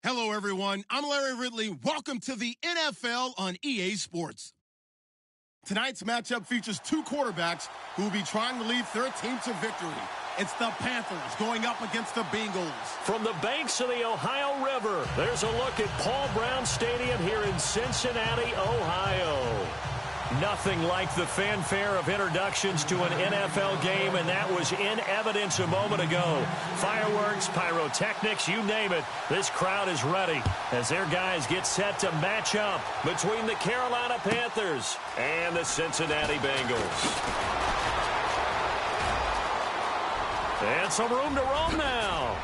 Hello, everyone. I'm Larry Ridley. Welcome to the NFL on EA Sports. Tonight's matchup features two quarterbacks who will be trying to lead their team to victory. It's the Panthers going up against the Bengals. From the banks of the Ohio River, there's a look at Paul Brown Stadium here in Cincinnati, Ohio. Nothing like the fanfare of introductions to an NFL game, and that was in evidence a moment ago. Fireworks, pyrotechnics, you name it. This crowd is ready as their guys get set to match up between the Carolina Panthers and the Cincinnati Bengals. And some room to roam now.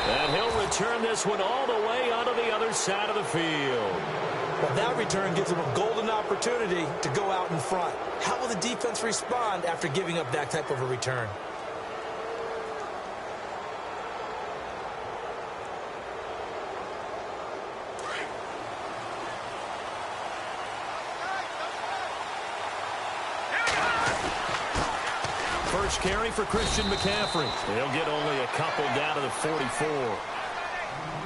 And he'll return this one all the way onto the other side of the field. Well, that return gives them a golden opportunity to go out in front. How will the defense respond after giving up that type of a return? First carry for Christian McCaffrey. He'll get only a couple down to the 44.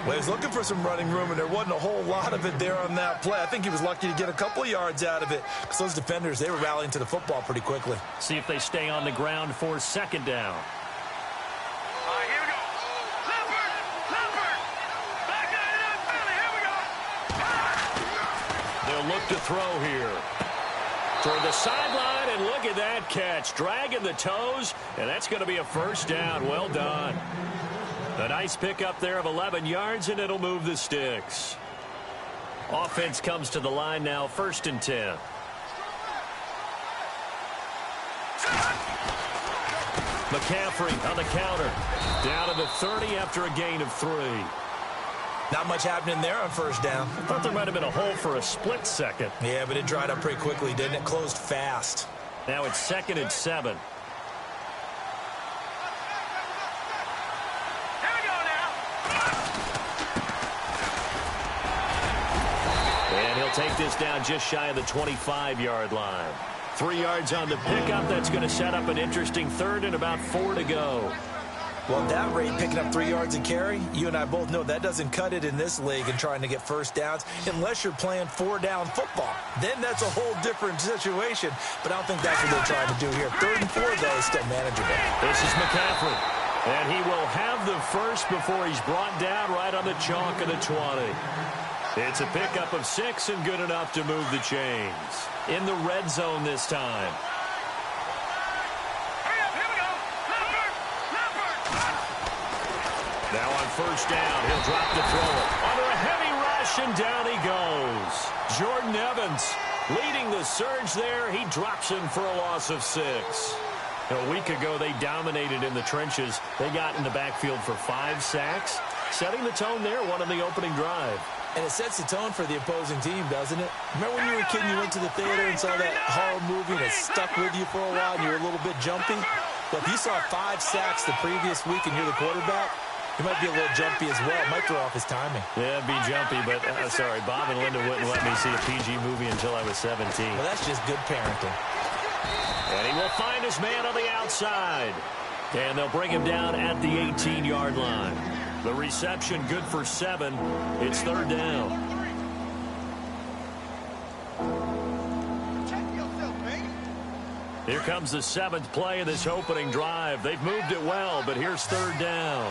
Well, he's looking for some running room, and there wasn't a whole lot of it there on that play. I think he was lucky to get a couple of yards out of it because those defenders, they were rallying to the football pretty quickly. See if they stay on the ground for second down. All right, here we go. Leopard. Back down, here we go. They'll look to throw here. Toward the sideline, and look at that catch. Dragging the toes, and that's going to be a first down. Well done. A nice pickup there of 11 yards, and it'll move the sticks. Offense comes to the line now, 1st and 10. McCaffrey on the counter. Down to the 30 after a gain of 3. Not much happening there on first down. I thought there might have been a hole for a split second. Yeah, but it dried up pretty quickly, didn't it? Closed fast. Now it's 2nd and 7. Take this down just shy of the 25-yard line. 3 yards on the pickup. That's going to set up an interesting 3rd and about 4 to go. Well, at that rate, picking up 3 yards a carry, you and I both know that doesn't cut it in this league and trying to get first downs unless you're playing 4-down football. Then that's a whole different situation, but I don't think that's what they're trying to do here. 3rd and 4, though, is still manageable. This is McCaffrey, and he will have the first before he's brought down right on the chalk of the 20. It's a pickup of 6 and good enough to move the chains. In the red zone this time. Here we go. Leopard. Now on first down, he'll drop to throw it. Under a heavy rush, and down he goes. Jordan Evans leading the surge there. He drops him for a loss of 6. A week ago, they dominated in the trenches. They got in the backfield for 5 sacks. Setting the tone there, one on the opening drive. And it sets the tone for the opposing team, doesn't it? Remember when you were a kid and you went to the theater and saw that horror movie and it stuck with you for a while and you were a little bit jumpy? Well, if you saw 5 sacks the previous week and you're the quarterback, you might be a little jumpy as well. It might throw off his timing. Yeah, it'd be jumpy, but sorry, Bob and Linda wouldn't let me see a PG movie until I was 17. Well, that's just good parenting. And he will find his man on the outside. And they'll bring him down at the 18-yard line. The reception good for 7. It's 3rd down. Here comes the 7th play of this opening drive. They've moved it well, but here's 3rd down.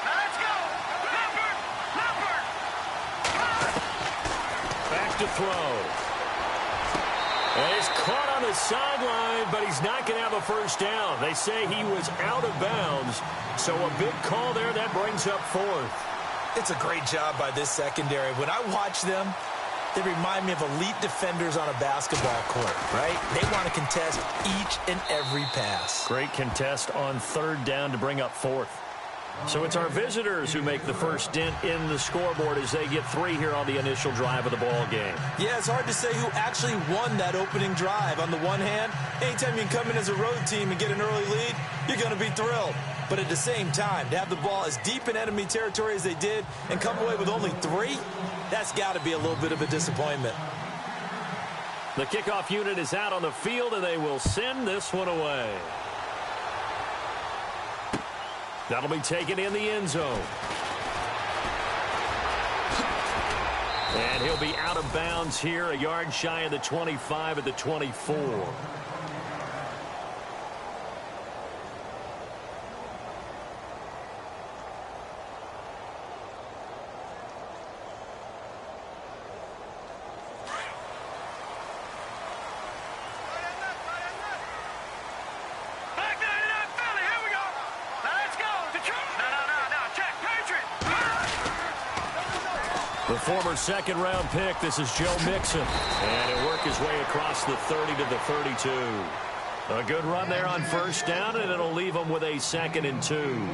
Let's go. Leopard. Back to throw. And he's caught on the sideline, but he's not going to have a first down. They say he was out of bounds, so a big call there. That brings up 4th. It's a great job by this secondary. When I watch them, they remind me of elite defenders on a basketball court, right? They want to contest each and every pass. Great contest on 3rd down to bring up 4th. So it's our visitors who make the first dent in the scoreboard as they get 3 here on the initial drive of the ball game. Yeah, it's hard to say who actually won that opening drive. On the one hand, anytime you can come in as a road team and get an early lead, you're going to be thrilled. But at the same time, to have the ball as deep in enemy territory as they did and come away with only 3, that's got to be a little bit of a disappointment. The kickoff unit is out on the field, and they will send this one away. That'll be taken in the end zone. And he'll be out of bounds here, a yard shy of the 25 at the 24. The former second-round pick, this is Joe Mixon. And he'll work his way across the 30 to the 32. A good run there on first down, and it'll leave him with a 2nd and 2.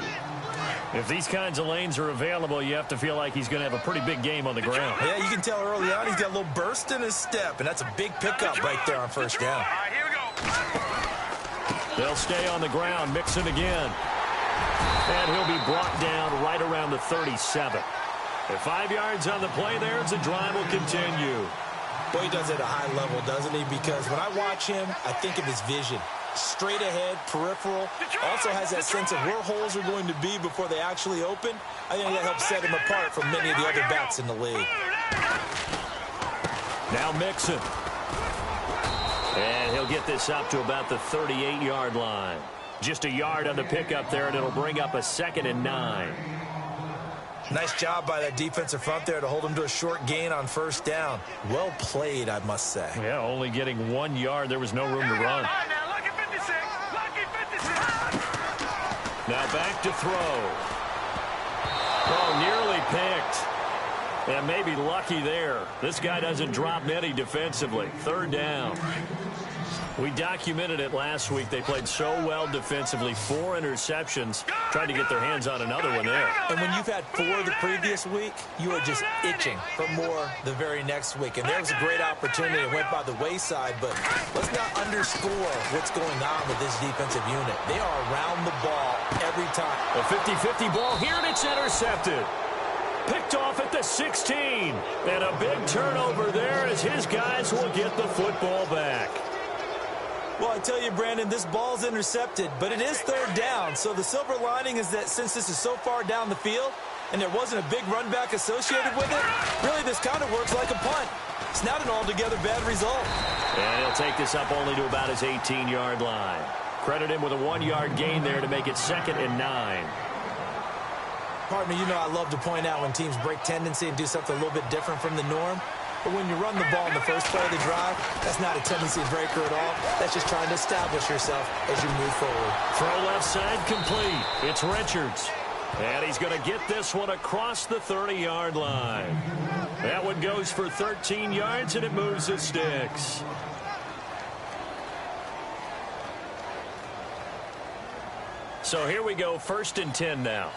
If these kinds of lanes are available, you have to feel like he's going to have a pretty big game on the ground. Yeah, you can tell early on he's got a little burst in his step, and that's a big pickup right there on first down. All right, here we go. They'll stay on the ground, Mixon again. And he'll be brought down right around the 37. At 5 yards on the play there, as the drive will continue. Boy, he does it at a high level, doesn't he? Because when I watch him, I think of his vision. Straight ahead, peripheral. Also has that sense of where holes are going to be before they actually open. I think that helps set him apart from many of the other backs in the league. Now Mixon. And he'll get this up to about the 38-yard line. Just a yard on the pickup there, and it'll bring up a 2nd and 9. Nice job by that defensive front there to hold him to a short gain on first down. Well played, I must say. Yeah, only getting 1 yard. There was no room to run. Now back to throw. Oh, nearly picked. And maybe lucky there. This guy doesn't drop many defensively. 3rd down. We documented it last week. They played so well defensively. 4 interceptions. Tried to get their hands on another one there. And when you've had 4 the previous week, you are just itching for more the very next week. And there was a great opportunity. It went by the wayside, but let's not underscore what's going on with this defensive unit. They are around the ball every time. A 50-50 ball here, and it's intercepted. Picked off at the 16. And a big turnover there as his guys will get the football back. Well, I tell you, Brandon, this ball's intercepted, but it is 3rd down. So the silver lining is that since this is so far down the field and there wasn't a big run back associated with it, really this kind of works like a punt. It's not an altogether bad result. And he'll take this up only to about his 18-yard line. Credit him with a 1-yard gain there to make it 2nd and 9. Partner, you know I love to point out when teams break tendency and do something a little bit different from the norm. But when you run the ball in the first play of the drive, that's not a tendency breaker at all. That's just trying to establish yourself as you move forward. Throw left side complete. It's Richards. And he's going to get this one across the 30-yard line. That one goes for 13 yards, and it moves the sticks. So here we go, 1st and 10 now.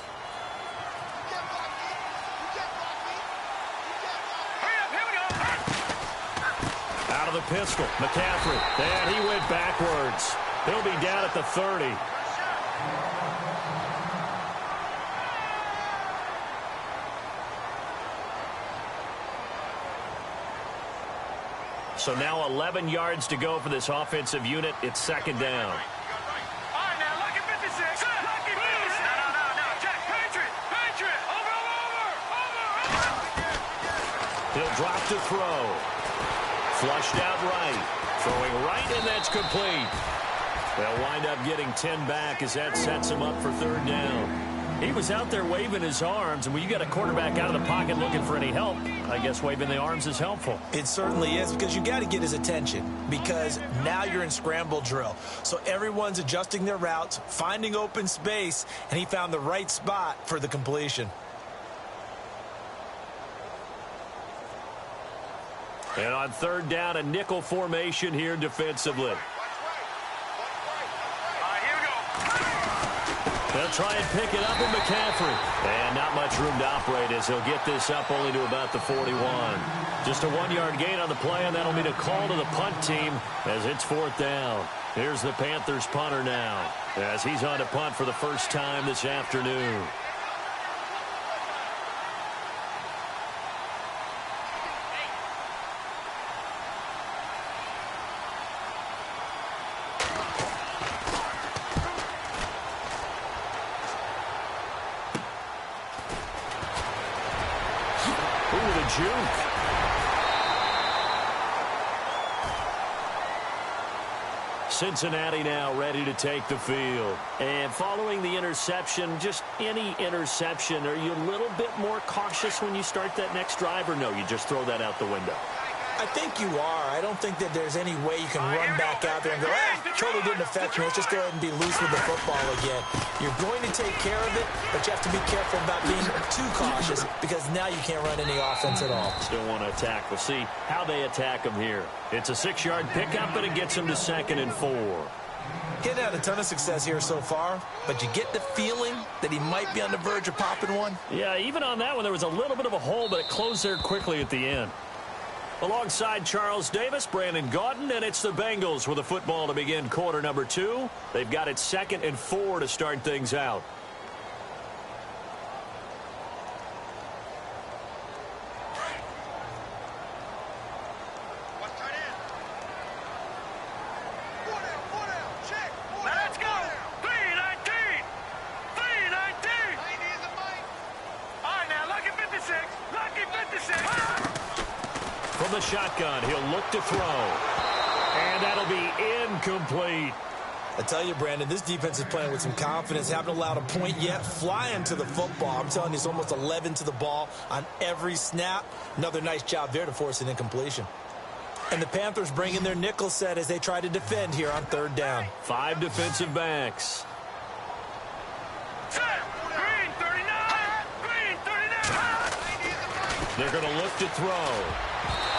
Out of the pistol, McCaffrey. And he went backwards. He'll be down at the 30. So now 11 yards to go for this offensive unit. It's 2nd down. All right, now, lucky 56. Lucky 56. No. Check. Patriot. Over. He'll drop to throw. Flushed out right. Throwing right, and that's complete. They'll wind up getting 10 back as that sets him up for 3rd down. He was out there waving his arms, and when you got a quarterback out of the pocket looking for any help, I guess waving the arms is helpful. It certainly is, because you got to get his attention, because now you're in scramble drill. So everyone's adjusting their routes, finding open space, and he found the right spot for the completion. And on 3rd down, a nickel formation here defensively. They'll try and pick it up with McCaffrey. And not much room to operate as he'll get this up only to about the 41. Just a 1-yard gain on the play, and that'll mean a call to the punt team as it's 4th down. Here's the Panthers punter now as he's on to punt for the first time this afternoon. juke. Cincinnati now ready to take the field. And following the interception, just any interception, are you a little bit more cautious when you start that next drive, or no, you just throw that out the window? I think you are. I don't think that there's any way you can run back out there and go, totally didn't affect me. Let's just go ahead and be loose with the football again. You're going to take care of it, but you have to be careful about being too cautious because now you can't run any offense at all. Still want to attack. We'll see how they attack them here. It's a 6-yard pickup, and it gets them to 2nd and 4. He's had a ton of success here so far, but you get the feeling that he might be on the verge of popping one. Yeah, even on that one, there was a little bit of a hole, but it closed there quickly at the end. Alongside Charles Davis, Brandon Gaudin, and it's the Bengals with the football to begin quarter number 2. They've got it 2nd and 4 to start things out. Let's go. 319. 319. All right, now, lucky 56. Lucky 56. From the shotgun, he'll look to throw. And that'll be incomplete. I tell you, Brandon, this defense is playing with some confidence. Haven't allowed a point yet. Flying to the football. I'm telling you, it's almost 11 to the ball on every snap. Another nice job there to force an incompletion. And the Panthers bring in their nickel set as they try to defend here on 3rd down. 5 defensive backs. Green 39. Green 39. They're going to look to throw.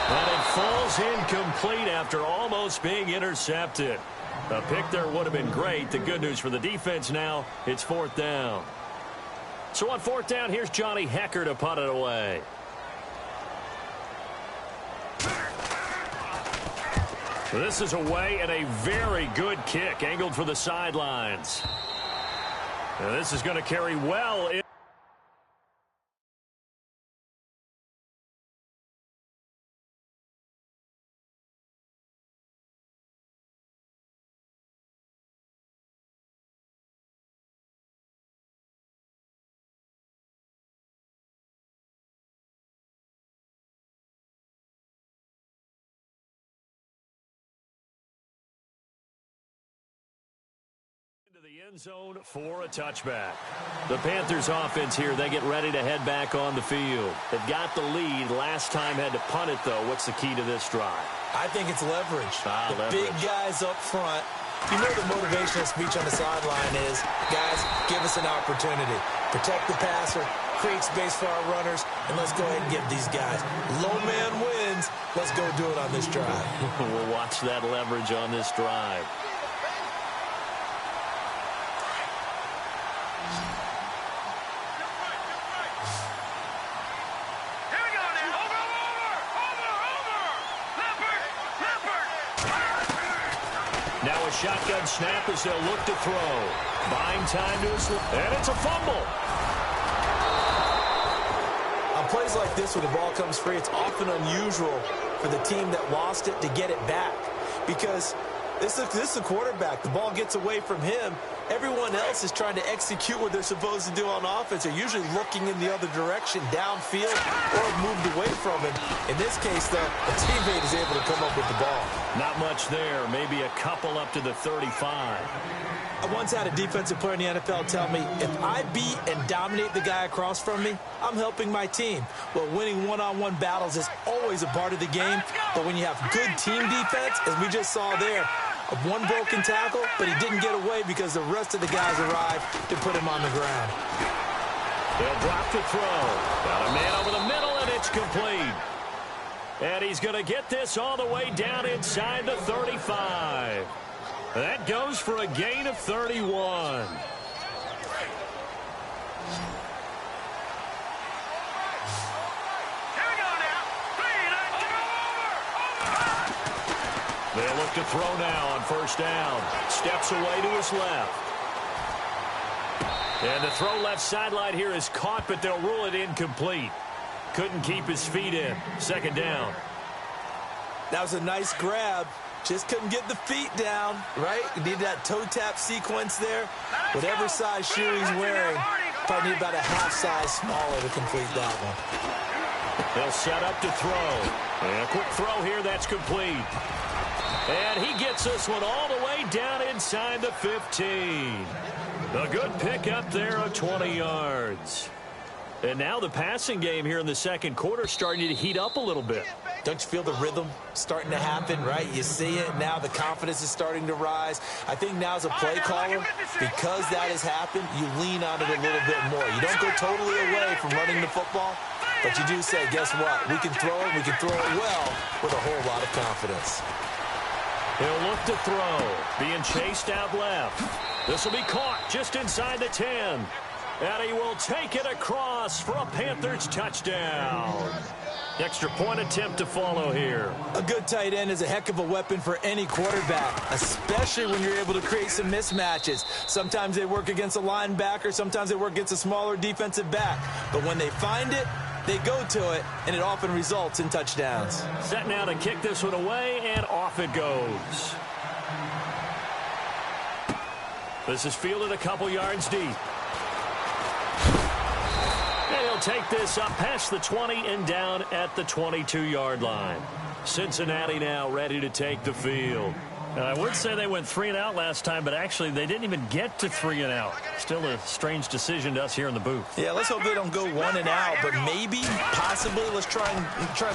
And it falls incomplete after almost being intercepted. A pick there would have been great. The good news for the defense now, it's 4th down. So on 4th down, here's Johnny Hecker to punt it away. This is away and a very good kick, angled for the sidelines. Now this is going to carry well in. The end zone for a touchback. The Panthers offense here, they get ready to head back on the field. They've got the lead. Last time had to punt it, though. What's the key to this drive? I think it's leverage. Leverage. Big guys up front. You know the motivational speech on the sideline is, guys, give us an opportunity. Protect the passer, create space for our runners, and let's go ahead and give these guys. Low man wins. Let's go do it on this drive. We'll watch that leverage on this drive. Now a shotgun snap as they'll look to throw. Buying time to his left. And it's a fumble. On plays like this where the ball comes free, it's often unusual for the team that lost it to get it back. Because this is a quarterback. The ball gets away from him. Everyone else is trying to execute what they're supposed to do on offense. They're usually looking in the other direction, downfield, or moved away from him. In this case, though, a teammate is able to come up with the ball. Not much there. Maybe a couple up to the 35. I once had a defensive player in the NFL tell me, if I beat and dominate the guy across from me, I'm helping my team. Well, winning one-on-one battles is always a part of the game, but when you have good team defense, as we just saw there, one broken tackle, but he didn't get away because the rest of the guys arrived to put him on the ground. They'll drop the throw. Got a man over the middle, and it's complete. And he's going to get this all the way down inside the 35. That goes for a gain of 31. They'll look to throw now on 1st down. Steps away to his left. And the throw left sideline here is caught, but they'll rule it incomplete. Couldn't keep his feet in. 2nd down. That was a nice grab. Just couldn't get the feet down, right? You need that toe tap sequence there. Whatever size shoe he's wearing, probably need about a half size smaller to complete that one. They'll set up to throw. And a quick throw here, that's complete. And he gets this one all the way down inside the 15. A good pickup there of 20 yards. And now the passing game here in the second quarter starting to heat up a little bit. Don't you feel the rhythm starting to happen, right? You see it now. The confidence is starting to rise. I think now as a play caller, because that has happened, you lean on it a little bit more. You don't go totally away from running the football, but you do say, guess what? We can throw it. We can throw it well with a whole lot of confidence. He'll look to throw. Being chased out left. This will be caught just inside the 10. And he will take it across for a Panthers touchdown. Extra point attempt to follow here. A good tight end is a heck of a weapon for any quarterback, especially when you're able to create some mismatches. Sometimes they work against a linebacker. Sometimes they work against a smaller defensive back. But when they find it, they go to it, and it often results in touchdowns. Set now to kick this one away, and off it goes. This is fielded a couple yards deep. And he'll take this up past the 20 and down at the 22-yard line. Cincinnati now ready to take the field. I would say they went 3 and out last time, but actually they didn't even get to 3 and out. Still a strange decision to us here in the booth. Yeah, let's hope they don't go 1 and out, but maybe, possibly, let's try and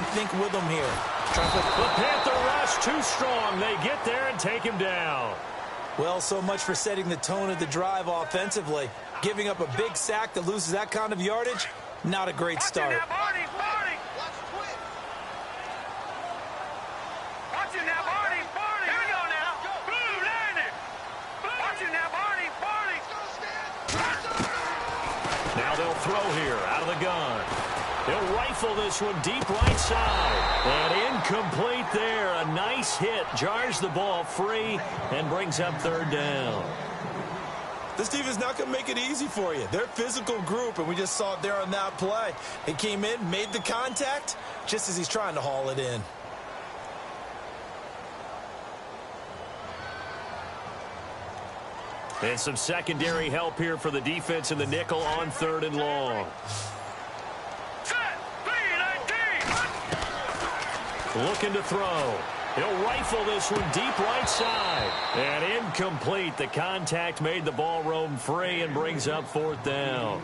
think with them here. The Panther rush too strong. They get there and take him down. Well, so much for setting the tone of the drive offensively. Giving up a big sack that loses that kind of yardage, not a great start. Now they'll throw here out of the gun. He'll rifle this one deep right side. And incomplete there. A nice hit. Jars the ball free and brings up third down. This team is not going to make it easy for you. They're a physical group, and we just saw it there on that play. He came in, made the contact, just as he's trying to haul it in. And some secondary help here for the defense in the nickel on third and long. Looking to throw. He'll rifle this one deep right side. And incomplete. The contact made the ball roam free and brings up fourth down.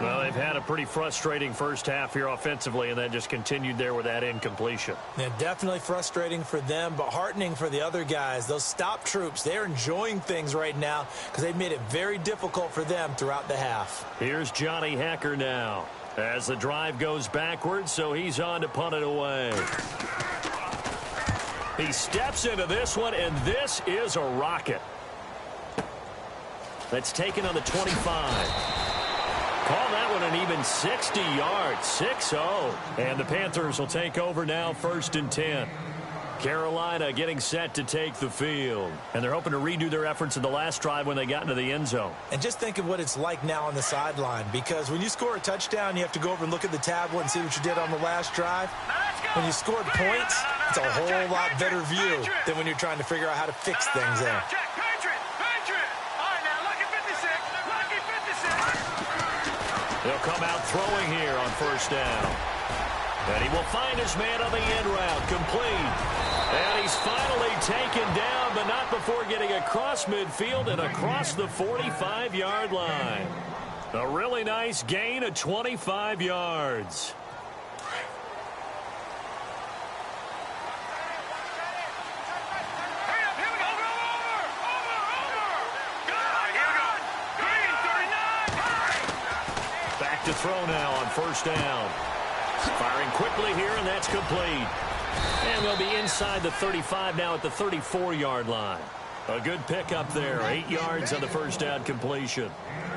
Well, they've had a pretty frustrating first half here offensively, and then just continued there with that incompletion. Yeah, definitely frustrating for them, but heartening for the other guys. Those stop troops, they're enjoying things right now because they've made it very difficult for them throughout the half. Here's Johnny Hecker now as the drive goes backwards, so he's on to punt it away. He steps into this one, and this is a rocket. That's taken on the 25. Call that one an even 60 yards, 6-0. And the Panthers will take over now, 1st and 10. Carolina getting set to take the field. And they're hoping to redo their efforts in the last drive when they got into the end zone. And just think of what it's like now on the sideline, because when you score a touchdown, you have to go over and look at the tablet and see what you did on the last drive. When you scored points, it's a whole lot better view than when you're trying to figure out how to fix things there. He'll come out throwing here on first down. And he will find his man on the end route, complete. And he's finally taken down, but not before getting across midfield and across the 45-yard line. A really nice gain of 25 yards. Back to throw now on first down. Firing quickly here, and that's complete. And they'll be inside the 35 now at the 34-yard line. A good pickup there, 8 yards on the first down completion.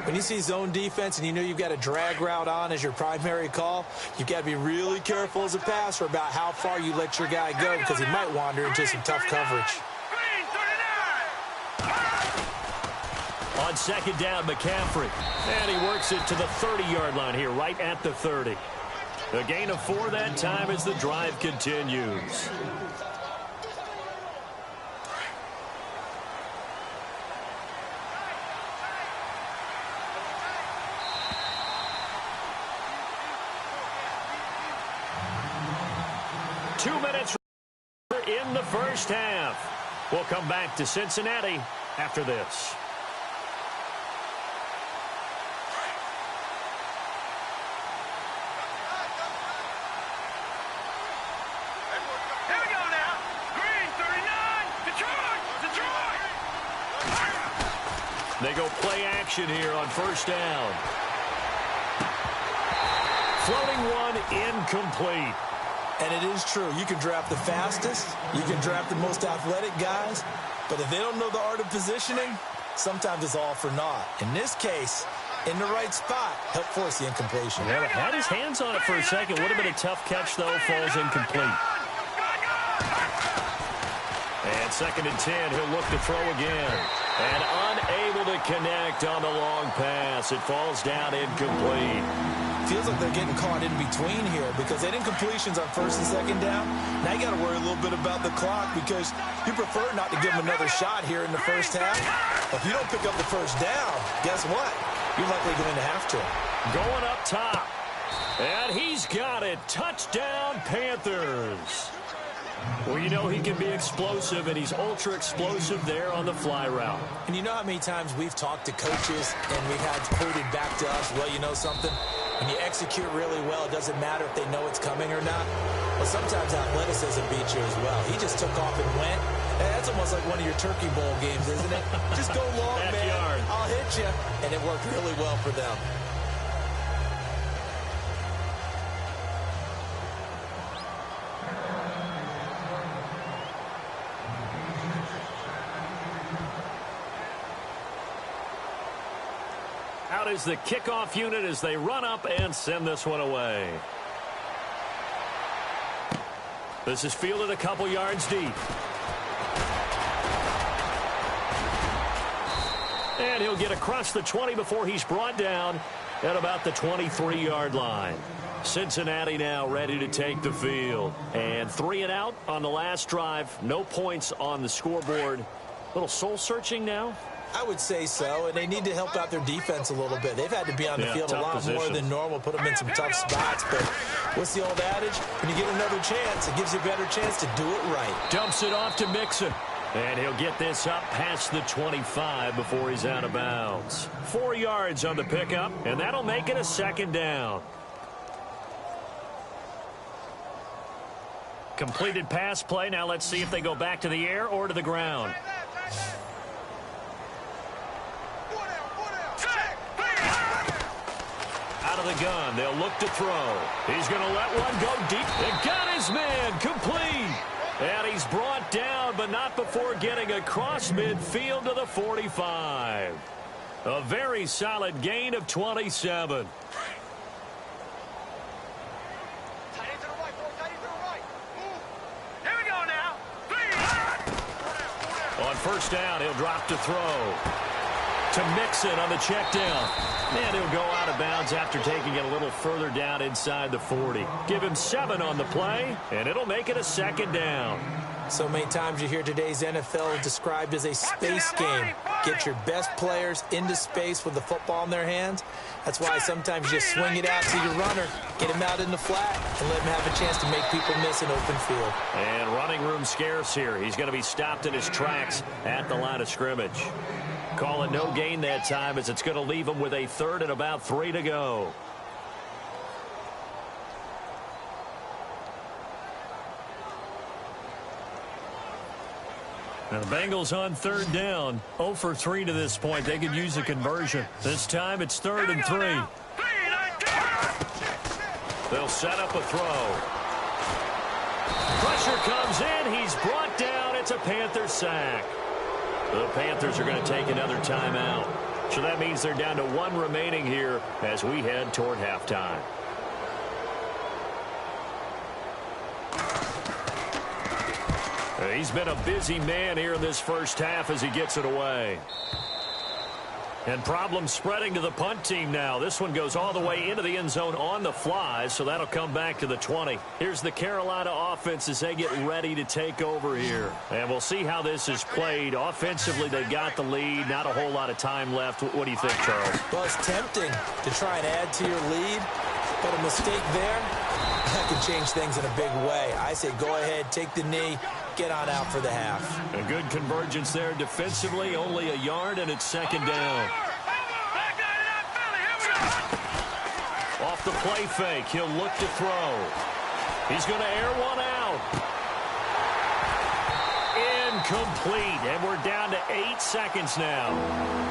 When you see zone defense and you know you've got a drag route on as your primary call, you've got to be really careful as a passer about how far you let your guy go, because he might wander into some tough coverage. On second down, McCaffrey. And he works it to the 30-yard line here, right at the 30. A gain of 4 that time as the drive continues. 2 minutes in the first half. We'll come back to Cincinnati after this. Here we go now. Green, 39. Detroit. They go play action here on first down. Floating one, incomplete. And it is true. You can draft the fastest. You can draft the most athletic guys. But if they don't know the art of positioning, sometimes it's all for naught. In this case, in the right spot, help force the incompletion. Yeah, had his hands on it for a second. Would have been a tough catch, though. Falls incomplete. And 2nd and 10. He'll look to throw again. And unable to connect on the long pass. It falls down incomplete. Feels like they're getting caught in between here because they didn't completions on 1st and 2nd down. Now you got to worry a little bit about the clock because you prefer not to give them another shot here in the first half. If you don't pick up the first down, guess what? You're likely going to have to. Going up top. And he's got it. Touchdown, Panthers. Well, you know he can be explosive, and he's ultra-explosive there on the fly route. And you know how many times we've talked to coaches and we've had quoted back to us, well, you know something? When you execute really well, it doesn't matter if they know it's coming or not. Well, sometimes athleticism beats you as well. He just took off and went. That's almost like one of your Turkey Bowl games, isn't it? Just go long, man. I'll hit you. And it worked really well for them. Out is the kickoff unit as they run up and send this one away. This is fielded a couple yards deep. And he'll get across the 20 before he's brought down at about the 23-yard line. Cincinnati now ready to take the field. And 3 and out on the last drive. No points on the scoreboard. A little soul-searching now. I would say so, and they need to help out their defense a little bit. They've had to be on the field a lot more than normal, put them in some tough spots. But what's the old adage? When you get another chance, it gives you a better chance to do it right. Dumps it off to Mixon. And he'll get this up past the 25 before he's out of bounds. 4 yards on the pickup, and that'll make it a 2nd down. Completed pass play. Now let's see if they go back to the air or to the ground. Out of the gun, they'll look to throw. He's going to let one go deep. They got his man, complete. And he's brought down, but not before getting across midfield to the 45. A very solid gain of 27. Here we go now. On first down, he'll drop to throw. To Mixon on the check down. And he'll go out of bounds after taking it a little further down inside the 40. Give him 7 on the play, and it'll make it a 2nd down. So many times you hear today's NFL described as a space game. Get your best players into space with the football in their hands. That's why sometimes you just swing it out to your runner, get him out in the flat, and let him have a chance to make people miss an open field. And running room scarce here. He's going to be stopped in his tracks at the line of scrimmage. Call it no gain that time as it's going to leave him with a 3rd and about 3 to go. Now the Bengals on 3rd down. 0 for 3 to this point. They could use a conversion. This time it's 3rd and 3. They'll set up a throw. Pressure comes in. He's brought down. It's a Panther sack. The Panthers are going to take another timeout. So that means they're down to 1 remaining here as we head toward halftime. He's been a busy man here in this first half as he gets it away. And problems spreading to the punt team now. This one goes all the way into the end zone on the fly, so that'll come back to the 20. Here's the Carolina offense as they get ready to take over here. And we'll see how this is played. Offensively, they've got the lead. Not a whole lot of time left. What do you think, Charles? Well, it's tempting to try and add to your lead, but a mistake there That can change things in a big way. I say go ahead, take the knee, get on out for the half. A good convergence there defensively, only a yard, and it's second down. Off the play fake, he'll look to throw. He's going to air one out. Incomplete, and we're down to 8 seconds now.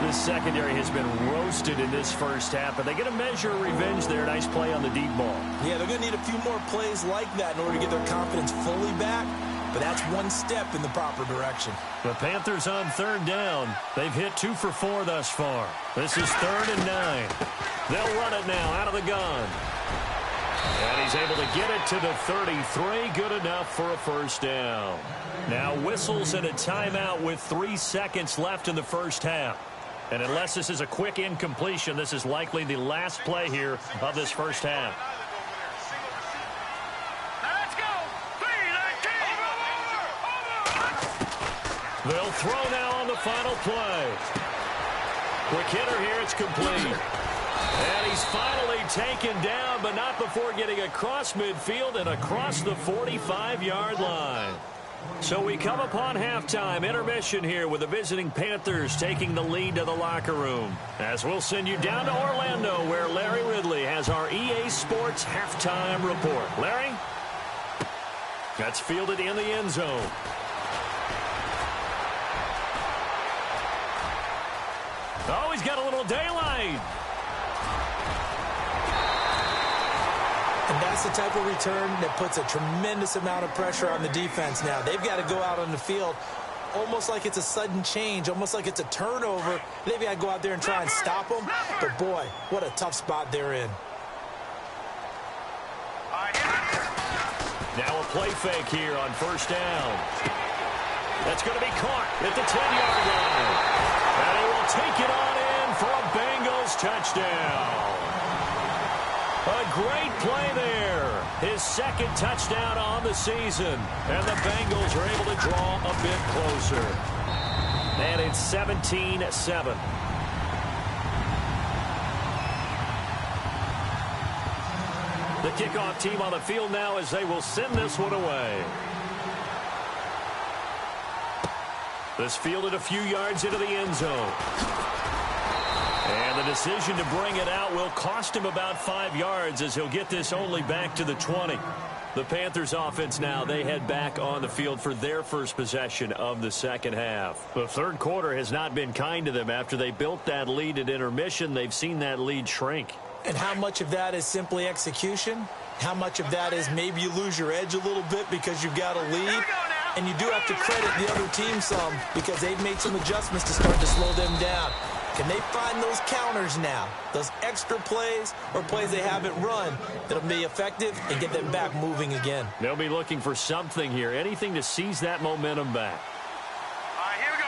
This secondary has been roasted in this first half, but they get a measure of revenge there. Nice play on the deep ball. Yeah, they're going to need a few more plays like that in order to get their confidence fully back, but that's one step in the proper direction. The Panthers on third down. They've hit 2 for 4 thus far. This is 3rd and 9. They'll run it now out of the gun. And he's able to get it to the 33. Good enough for a first down. Now whistles and a timeout with 3 seconds left in the first half. And unless this is a quick incompletion, this is likely the last play here of this first half. Let's go. They'll throw now on the final play. Quick hitter here, it's complete. And he's finally taken down, but not before getting across midfield and across the 45-yard line. So we come upon halftime, intermission here with the visiting Panthers taking the lead to the locker room. As we'll send you down to Orlando, where Larry Ridley has our EA Sports halftime report. Larry? That's fielded in the end zone. Oh, he's got a little daylight. And that's the type of return that puts a tremendous amount of pressure on the defense now. They've got to go out on the field almost like it's a sudden change, almost like it's a turnover. They've got to go out there and try and stop them. But, boy, what a tough spot they're in. Now a play fake here on first down. That's going to be caught at the 10-yard line. And he will take it on in for a Bengals touchdown. A great play there. His second touchdown on the season. And the Bengals are able to draw a bit closer. And it's 17-7. The kickoff team on the field now as they will send this one away. This fielded a few yards into the end zone. And the decision to bring it out will cost him about 5 yards as he'll get this only back to the 20. The Panthers offense now, they head back on the field for their first possession of the second half. The third quarter has not been kind to them. After they built that lead at intermission, they've seen that lead shrink. And how much of that is simply execution? How much of that is maybe you lose your edge a little bit because you've got a lead? And you do have to credit the other team some because they've made some adjustments to start to slow them down. Can they find those counters now, those extra plays or plays they haven't run that'll be effective and get them back moving again? They'll be looking for something here, anything to seize that momentum back. All right, here we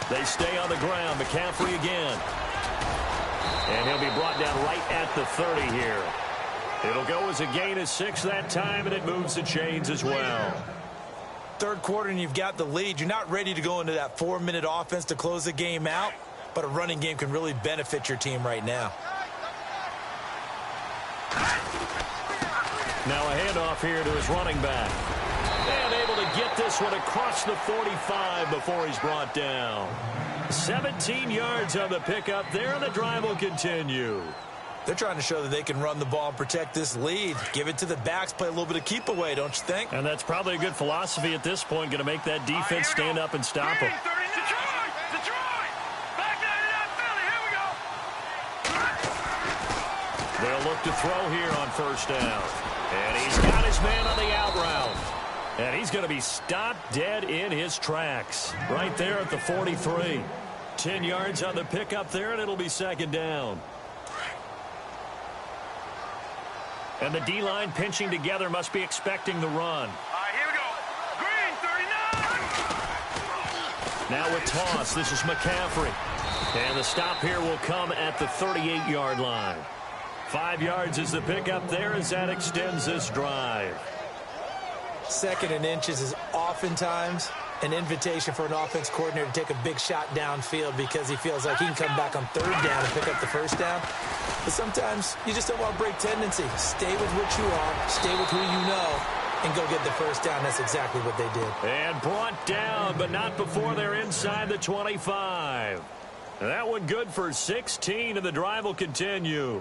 go. They stay on the ground. McCaffrey again. And he'll be brought down right at the 30 here. It'll go as a gain of 6 that time, and it moves the chains as well. Third quarter and you've got the lead. You're not ready to go into that 4-minute offense to close the game out, but a running game can really benefit your team right now. Now a handoff here to his running back. And able to get this one across the 45 before he's brought down. 17 yards on the pickup there, and the drive will continue. They're trying to show that they can run the ball and protect this lead. Give it to the backs, play a little bit of keep away, don't you think? And that's probably a good philosophy at this point, going to make that defense stand up and stop them. Detroit! Back down to that Philly, here we go. They'll look to throw here on first down. And he's got his man on the out route. And he's going to be stopped dead in his tracks. Right there at the 43. 10 yards on the pickup there, and it'll be second down. And the D-line pinching together must be expecting the run. All right, here we go. Green, 39. Now with toss, this is McCaffrey. And the stop here will come at the 38-yard line. 5 yards is the pickup there as that extends this drive. Second and inches is oftentimes an invitation for an offense coordinator to take a big shot downfield because he feels like he can come back on third down and pick up the first down. But sometimes you just don't want to break tendency. Stay with what you are, stay with who you know, and go get the first down. That's exactly what they did. And brought down, but not before they're inside the 25. That one good for 16, and the drive will continue.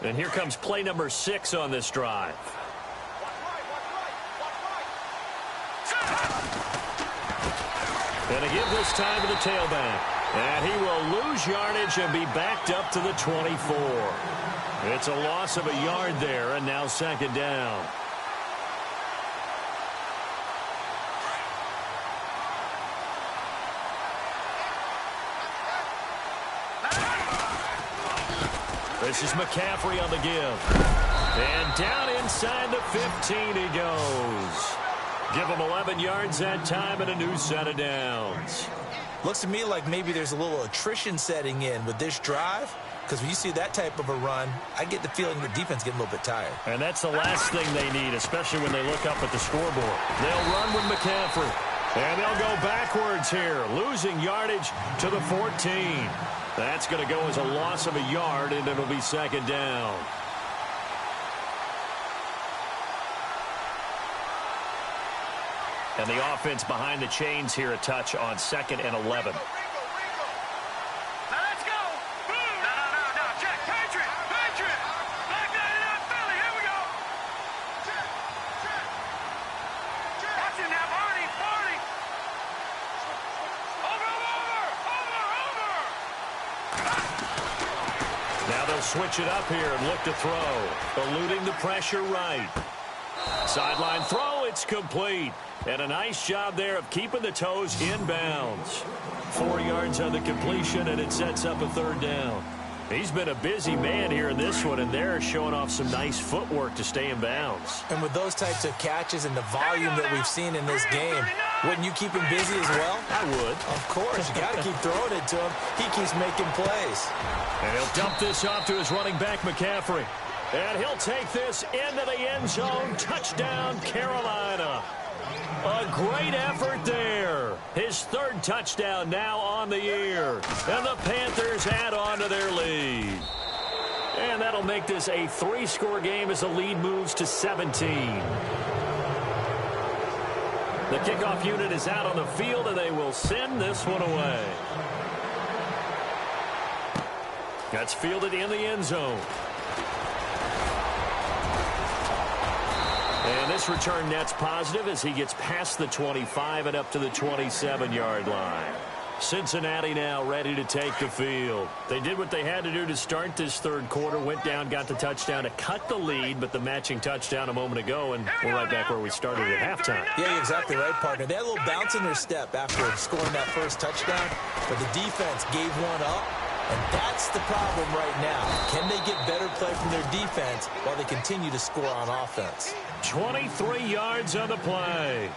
And here comes play number 6 on this drive. And a give this time to the tailback. And he will lose yardage and be backed up to the 24. It's a loss of a yard there, and now second down. This is McCaffrey on the give. And down inside the 15 he goes. Give him 11 yards that time and a new set of downs. Looks to me like maybe there's a little attrition setting in with this drive. Because when you see that type of a run, I get the feeling the defense getting a little bit tired. And that's the last thing they need, especially when they look up at the scoreboard. They'll run with McCaffrey. And they'll go backwards here, losing yardage to the 14. That's going to go as a loss of a yard, and it'll be second down. And the offense behind the chains here a touch on 2nd and 11. Switch it up here and look to throw. Eluding the pressure right. Sideline throw, it's complete. And a nice job there of keeping the toes inbounds. 4 yards on the completion, and it sets up a third down. He's been a busy man here in this one, and they're showing off some nice footwork to stay in bounds. And with those types of catches and the volume that we've seen in this game, wouldn't you keep him busy as well? I would. Of course. You got to keep throwing it to him. He keeps making plays. And he'll dump this off to his running back, McCaffrey. And he'll take this into the end zone. Touchdown, Carolina. A great effort there. His 3rd touchdown now on the year. And the Panthers add on to their lead. And that'll make this a 3-score game as the lead moves to 17. The kickoff unit is out on the field, and they will send this one away. That's fielded in the end zone. And this return net's positive as he gets past the 25 and up to the 27-yard line. Cincinnati now ready to take the field. They did what they had to do to start this 3rd quarter. Went down, got the touchdown to cut the lead, but the matching touchdown a moment ago, and we're right back where we started at halftime. Yeah, you're exactly right, partner. They had a little bounce in their step after scoring that first touchdown, but the defense gave one up, and that's the problem right now. Can they get better play from their defense while they continue to score on offense? 23 yards on the play.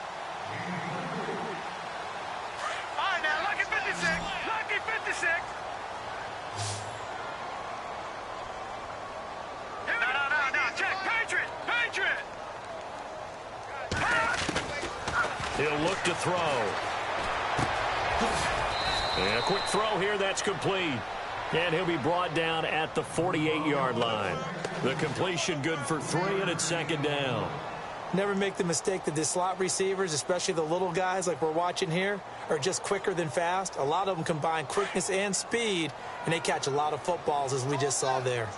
He'll look to throw. And a quick throw here, that's complete. And he'll be brought down at the 48-yard line. The completion good for 3, and it's second down. Never make the mistake that the slot receivers, especially the little guys like we're watching here, are just quicker than fast. A lot of them combine quickness and speed, and they catch a lot of footballs, as we just saw there.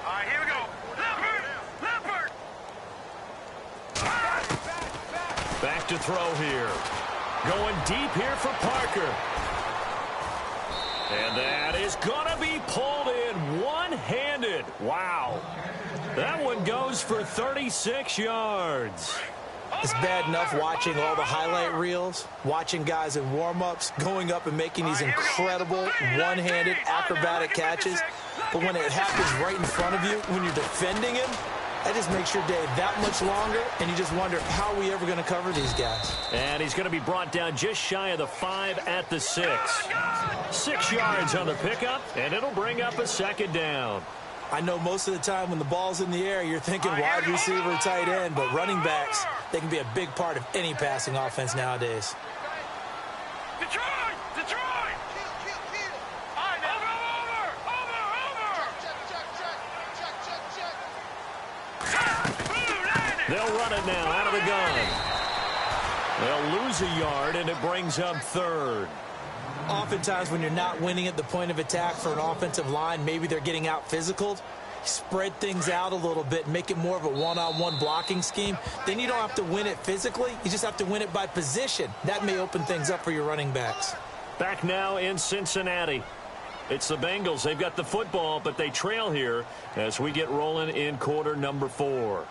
All right, here we go. Leopard! Back to throw here. Going deep here for Parker. And that is going to be pulled in one-handed. Wow. That one goes for 36 yards. It's bad enough watching all the highlight reels, watching guys in warm-ups, going up and making these incredible one-handed acrobatic catches. But when it happens right in front of you, when you're defending him, that just makes your day that much longer, and you just wonder, how are we ever going to cover these guys? And he's going to be brought down just shy of the 5 at the 6. 6 yards on the pickup, and it'll bring up a second down. I know most of the time when the ball's in the air, you're thinking wide receiver, tight end, but running backs, they can be a big part of any passing offense nowadays. Detroit! Detroit! Kill. All right, now. Over. They'll run it now out of the gun. They'll lose a yard, and it brings up third. Oftentimes when you're not winning at the point of attack for an offensive line, maybe they're getting out physical. Spread things out a little bit, make it more of a one-on-one blocking scheme. Then you don't have to win it physically. You just have to win it by position. That may open things up for your running backs. Back now in Cincinnati. It's the Bengals. They've got the football, but they trail here as we get rolling in quarter number 4.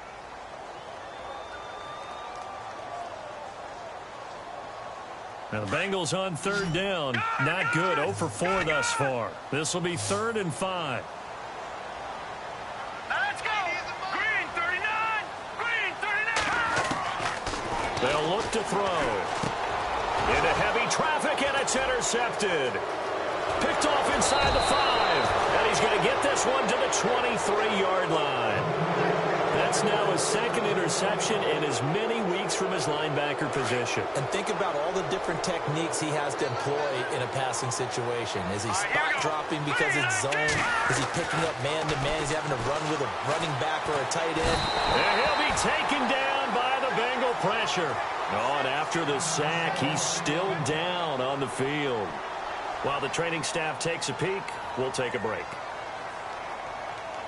Now the Bengals on third down. Not good. 0 for 4 thus far. This will be 3rd and 5. Now let's go. Green 39. Green 39. They'll look to throw. Into heavy traffic, and it's intercepted. Picked off inside the 5. And he's going to get this one to the 23-yard line. That's now his 2nd interception in as many weeks from his linebacker position. And think about all the different techniques he has to employ in a passing situation. Is he spot dropping because it's zone? Is he picking up man-to-man? Is he having to run with a running back or a tight end? And he'll be taken down by the Bengal pressure. Oh, and after the sack, he's still down on the field. While the training staff takes a peek, we'll take a break.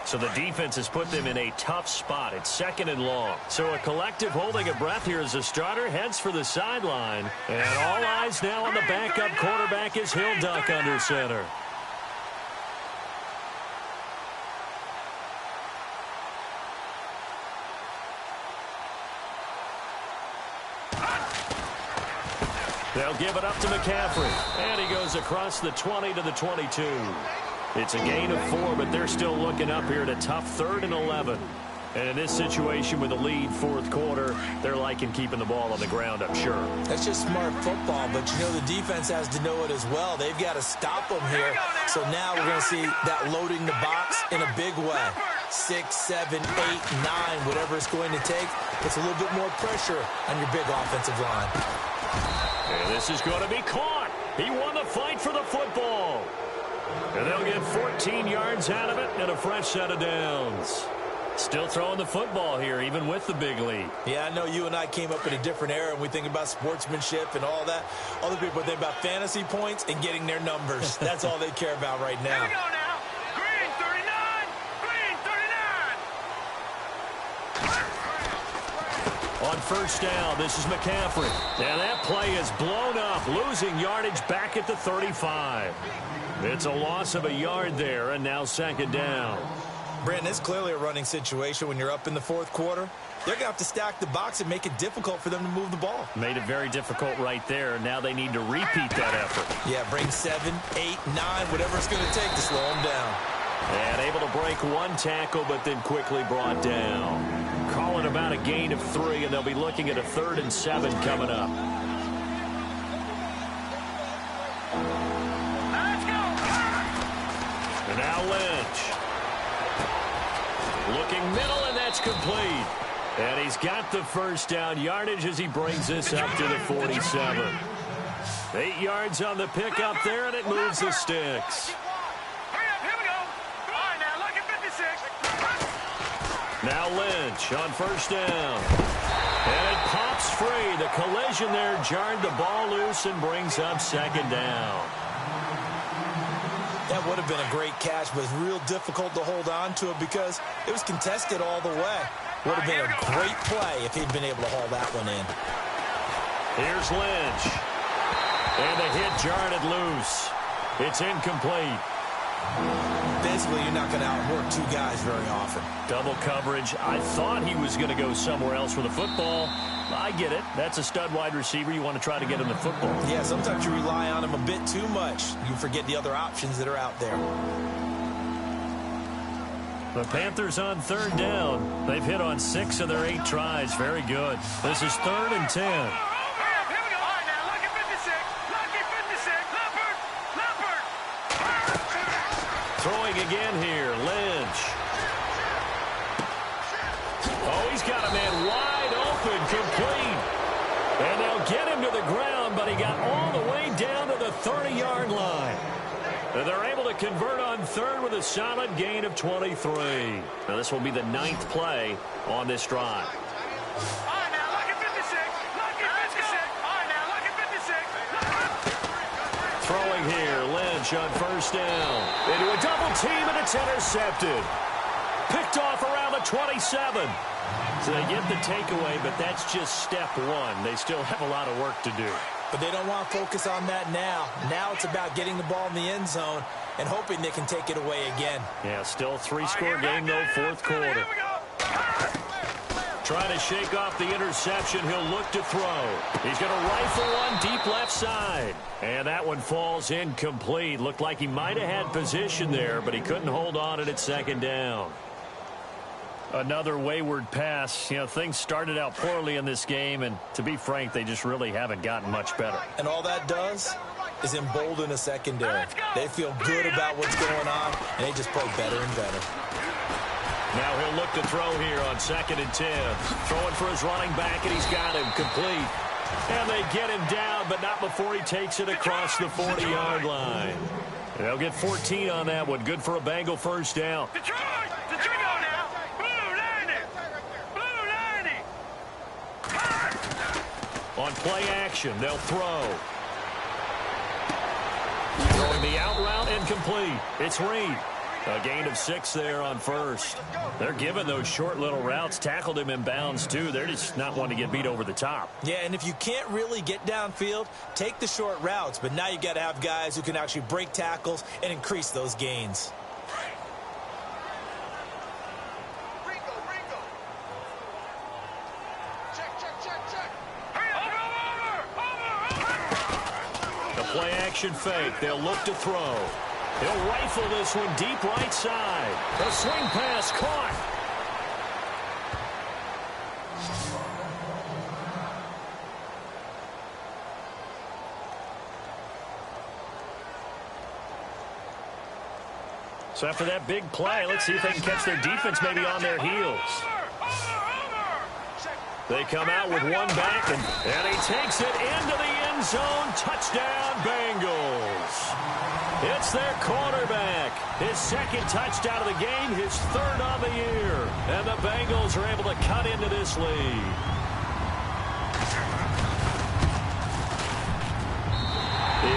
So the defense has put them in a tough spot. It's 2nd and long. So a collective holding of breath here as the starter heads for the sideline. And all eyes now on the backup quarterback as he'll duck under center. They'll give it up to McCaffrey. And he goes across the 20 to the 22. It's a gain of 4, but they're still looking up here at a tough 3rd and 11. And in this situation with a lead 4th quarter, they're liking keeping the ball on the ground, I'm sure. That's just smart football, but you know the defense has to know it as well. They've got to stop them here. So now we're going to see that loading the box in a big way. 6, 7, 8, 9, whatever it's going to take. It's a little bit more pressure on your big offensive line. And this is going to be caught. He won the fight for the football. And they'll get 14 yards out of it and a fresh set of downs. Still throwing the football here, even with the big lead. Yeah, I know you and I came up in a different era, and we think about sportsmanship and all that. Other people think about fantasy points and getting their numbers. That's all they care about right now. Here we go now. Green 39. Green 39. On first down, this is McCaffrey. And that play is blown up, losing yardage back at the 35. It's a loss of a yard there, and now 2nd down. Brandon, it's clearly a running situation when you're up in the 4th quarter. They're going to have to stack the box and make it difficult for them to move the ball. Made it very difficult right there. Now they need to repeat that effort. Yeah, bring 7, 8, 9, whatever it's going to take to slow them down. And able to break 1 tackle, but then quickly brought down. Calling about a gain of 3, and they'll be looking at a 3rd and 7 coming up. And now Lynch. Looking middle, and that's complete. And he's got the first down yardage as he brings this up to the 47. 8 yards on the pickup there, and it moves the sticks. Hurry up, here we go. All right, now, look at 56. Now Lynch on first down. And it pops free. The collision there jarred the ball loose and brings up 2nd down. That would have been a great catch, but it's real difficult to hold on to it because it was contested all the way. Would have been a great play if he'd been able to haul that one in. Here's Lynch. And the hit jarred it loose. It's incomplete. Basically, you're not going to outwork 2 guys very often. Double coverage. I thought he was going to go somewhere else for the football. I get it. That's a stud wide receiver. You want to try to get him the football. Yeah, sometimes you rely on him a bit too much. You forget the other options that are out there. The Panthers on 3rd down. They've hit on 6 of their 8 tries. Very good. This is 3rd and 10. Here we go. All right, now, look at 56. Lucky 56. Leopard. Throwing again here. Lynch. Oh, he's got a man wide open, complete. And they'll get him to the ground, but he got all the way down to the 30-yard line. And they're able to convert on third with a solid gain of 23. Now, this will be the 9th play on this drive. All right, now, look at 56. Look at 56. All right, now, look at 56. Throwing here, Lynch on first down. Into a double team, and it's intercepted. Picked off around the 27. So they get the takeaway, but that's just step one. They still have a lot of work to do. But they don't want to focus on that now. Now it's about getting the ball in the end zone and hoping they can take it away again. Yeah, still 3-score game, though, fourth quarter. Trying to shake off the interception. He'll look to throw. He's going to rifle one deep left side. And that one falls incomplete. Looked like he might have had position there, but he couldn't hold on at second down. Another wayward pass. You know, things started out poorly in this game, and to be frank, they just really haven't gotten much better. And all that does is embolden a secondary. They feel good about what's going on, and they just play better and better. Now he'll look to throw here on 2nd and 10. Throwing for his running back, and he's got him complete. And they get him down, but not before he takes it across the 40-yard line. They'll get 14 on that one. Good for a Bengal first down. Detroit! Detroit on now! Blue 90! Blue 90! On play action, they'll throw. Throwing the out route, incomplete. It's Reed. A gain of 6 there on first. They're giving those short little routes. Tackled him in bounds, too. They're just not wanting to get beat over the top. Yeah, and if you can't really get downfield, take the short routes. But now you got to have guys who can actually break tackles and increase those gains. The play action fake. They'll look to throw. He'll rifle this one deep right side. The swing pass caught. So after that big play, let's see if they can catch their defense maybe on their heels. They come out with one back, and he takes it into the end zone. Touchdown, Bengals. It's their quarterback. His 2nd touchdown of the game, his 3rd on the year. And the Bengals are able to cut into this lead.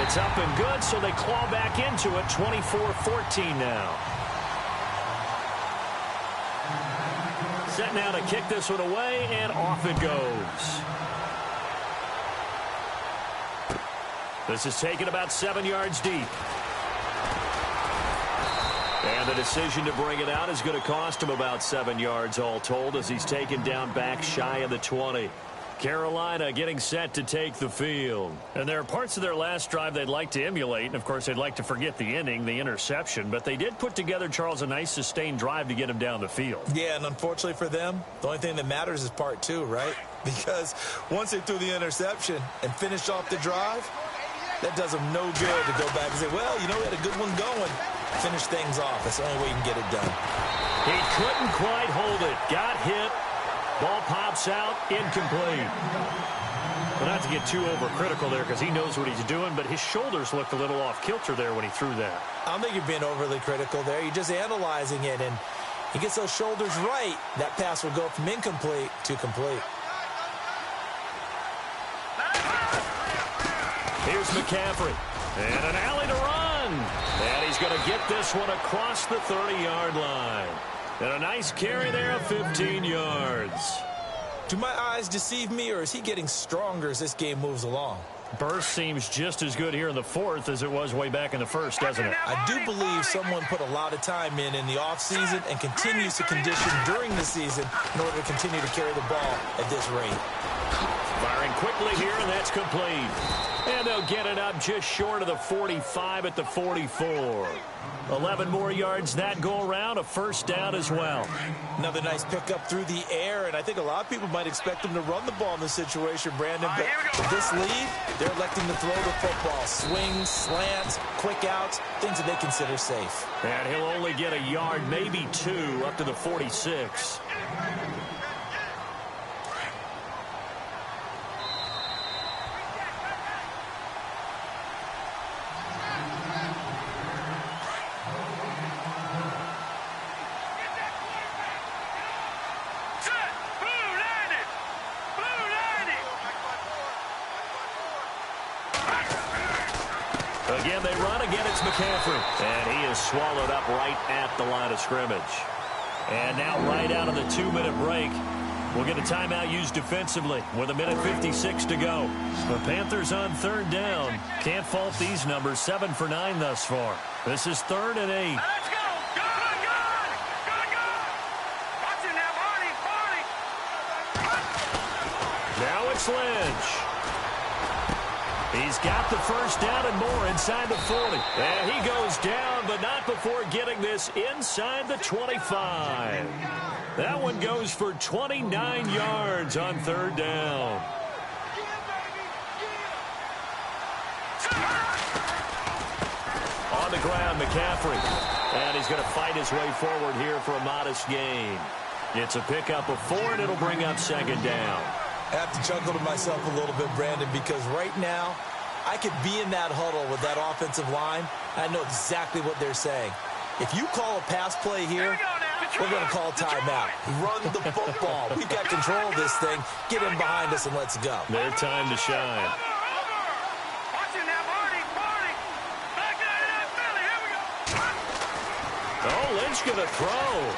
It's up and good, so they claw back into it, 24-14 now. Set now to kick this one away, and off it goes. This is taken about 7 yards deep. And the decision to bring it out is going to cost him about 7 yards all told as he's taken down back shy of the 20. Carolina getting set to take the field. And there are parts of their last drive they'd like to emulate. And, of course, they'd like to forget the inning, the interception. But they did put together, Charles, a nice sustained drive to get him down the field. Yeah, and unfortunately for them, the only thing that matters is part 2, right? Because once they threw the interception and finished off the drive, that does them no good to go back and say, well, you know, we had a good one going. Finish things off. That's the only way you can get it done. He couldn't quite hold it. Got hit. Ball pops out. Incomplete. Well, not to get too overcritical there because he knows what he's doing, but his shoulders looked a little off kilter there when he threw that. I don't think you're being overly critical there. You're just analyzing it, and he gets those shoulders right. That pass will go from incomplete to complete. Here's McCaffrey. And an alley to run. And he's going to get this one across the 30-yard line. And a nice carry there of 15 yards. Do my eyes deceive me, or is he getting stronger as this game moves along? Burst seems just as good here in the 4th as it was way back in the 1st, doesn't it? I do believe someone put a lot of time in the offseason and continues to condition during the season in order to continue to carry the ball at this rate. Firing quickly here, and that's complete. And they'll get it up just short of the 45 at the 44. 11 more yards that go around, a first down as well. Another nice pickup through the air, and I think a lot of people might expect them to run the ball in this situation, Brandon. But with this lead, they're electing to throw the football. Swings, slants, quick outs, things that they consider safe. And he'll only get a yard, maybe 2, up to the 46. Again, they run. Again, it's McCaffrey. And he is swallowed up right at the line of scrimmage. And now right out of the 2-minute break, we'll get a timeout used defensively with 1:56 to go. The Panthers on 3rd down. Can't fault these numbers. 7 for 9 thus far. This is 3rd and 8. Let's go. Good. Watch it now, Barney. Now it's Lynch. He's got the first down and more inside the 40. And he goes down, but not before getting this inside the 25. That one goes for 29 yards on 3rd down. On the ground, McCaffrey. And he's going to fight his way forward here for a modest gain. It's a pickup of 4, and it'll bring up 2nd down. I have to chuckle to myself a little bit, Brandon, because right now I could be in that huddle with that offensive line. I know exactly what they're saying. If you call a pass play here, we're going to call timeout. Run the football. We've got control of this thing. Get in behind us and let's go. Their time to shine. Watch it now, Barney. Back there, Philly. Here we go. Oh, Lynch going to throw.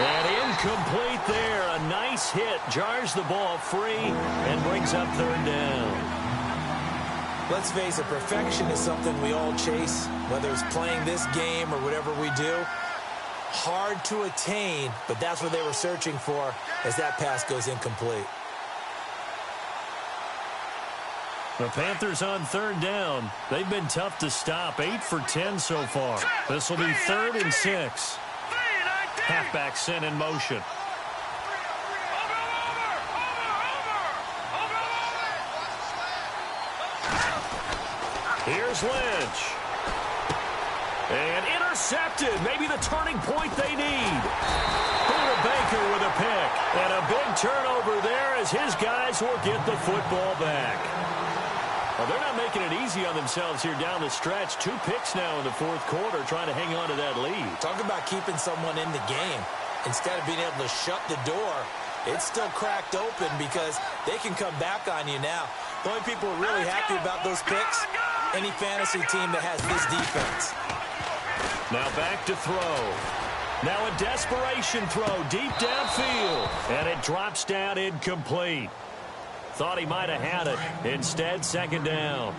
And incomplete there. A nice hit. Jars the ball free and brings up 3rd down. Let's face it, perfection is something we all chase, whether it's playing this game or whatever we do. Hard to attain, but that's what they were searching for as that pass goes incomplete. The Panthers on 3rd down. They've been tough to stop. 8 for 10 so far. This will be 3rd and 6. Halfback sent in motion. Here's Lynch. And intercepted. Maybe the turning point they need. Buda Baker with a pick. And a big turnover there as his guys will get the football back. Well, they're not making it easy on themselves here down the stretch. 2 picks now in the 4th quarter trying to hang on to that lead. Talk about keeping someone in the game. Instead of being able to shut the door, it's still cracked open because they can come back on you now. The only people who are really happy about those picks, any fantasy team that has this defense. Now back to throw. Now a desperation throw deep downfield. And it drops down incomplete. Thought he might have had it. Instead, 2nd down.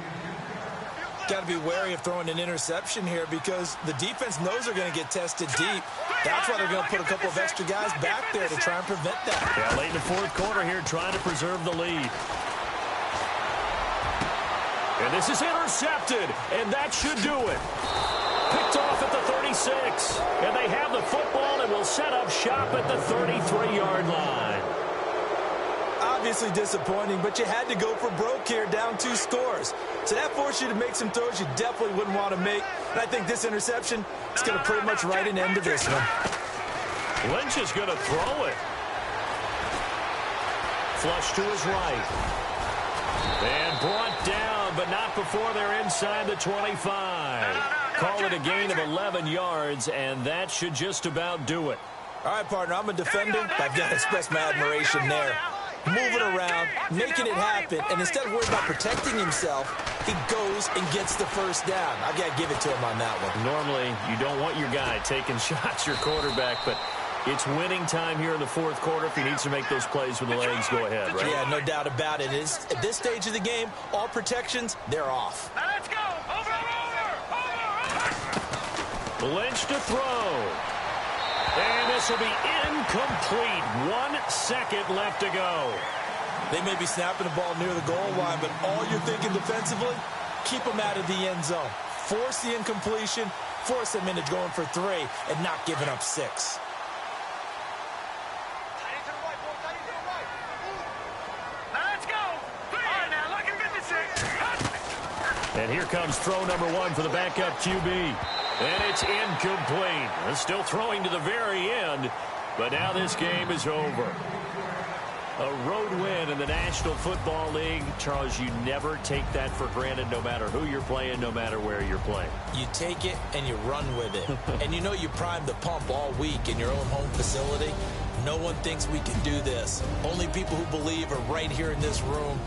Got to be wary of throwing an interception here because the defense knows they're going to get tested deep. That's why they're going to put a couple of extra guys back there to try and prevent that. Yeah, late in the 4th quarter here trying to preserve the lead. And this is intercepted, and that should do it. Picked off at the 36, and they have the football and will set up shop at the 33-yard line. Obviously disappointing, but you had to go for broke here, down 2 scores. So that forced you to make some throws you definitely wouldn't want to make. And I think this interception is going to pretty much write an end to this one. Lynch is going to throw it. Flush to his right. And brought down, but not before they're inside the 25. Call it a gain of 11 yards, and that should just about do it. All right, partner, I'm a defender. I've got to express my admiration there. Moving around, making it happen, and instead of worrying about protecting himself, he goes and gets the first down. I've got to give it to him on that one. Normally, you don't want your guy taking shots, your quarterback, but it's winning time here in the 4th quarter. If he needs to make those plays with the legs, go ahead, right? Yeah, no doubt about it. At this stage of the game, all protections, they're off. Now let's go. Over. Lynch to throw. And this will be incomplete. 1 second left to go. They may be snapping the ball near the goal line, but all you're thinking defensively, keep them out of the end zone. Force the incompletion, force them into going for 3, and not giving up 6. Now let's go. All right, now look at 56. And here comes throw number 1 for the backup QB. And it's incomplete. They're still throwing to the very end, but now this game is over. A road win in the National Football League. Charles, you never take that for granted, no matter who you're playing, no matter where you're playing. You take it and you run with it. And you know you primed the pump all week in your own home facility. No one thinks we can do this. Only people who believe are right here in this room.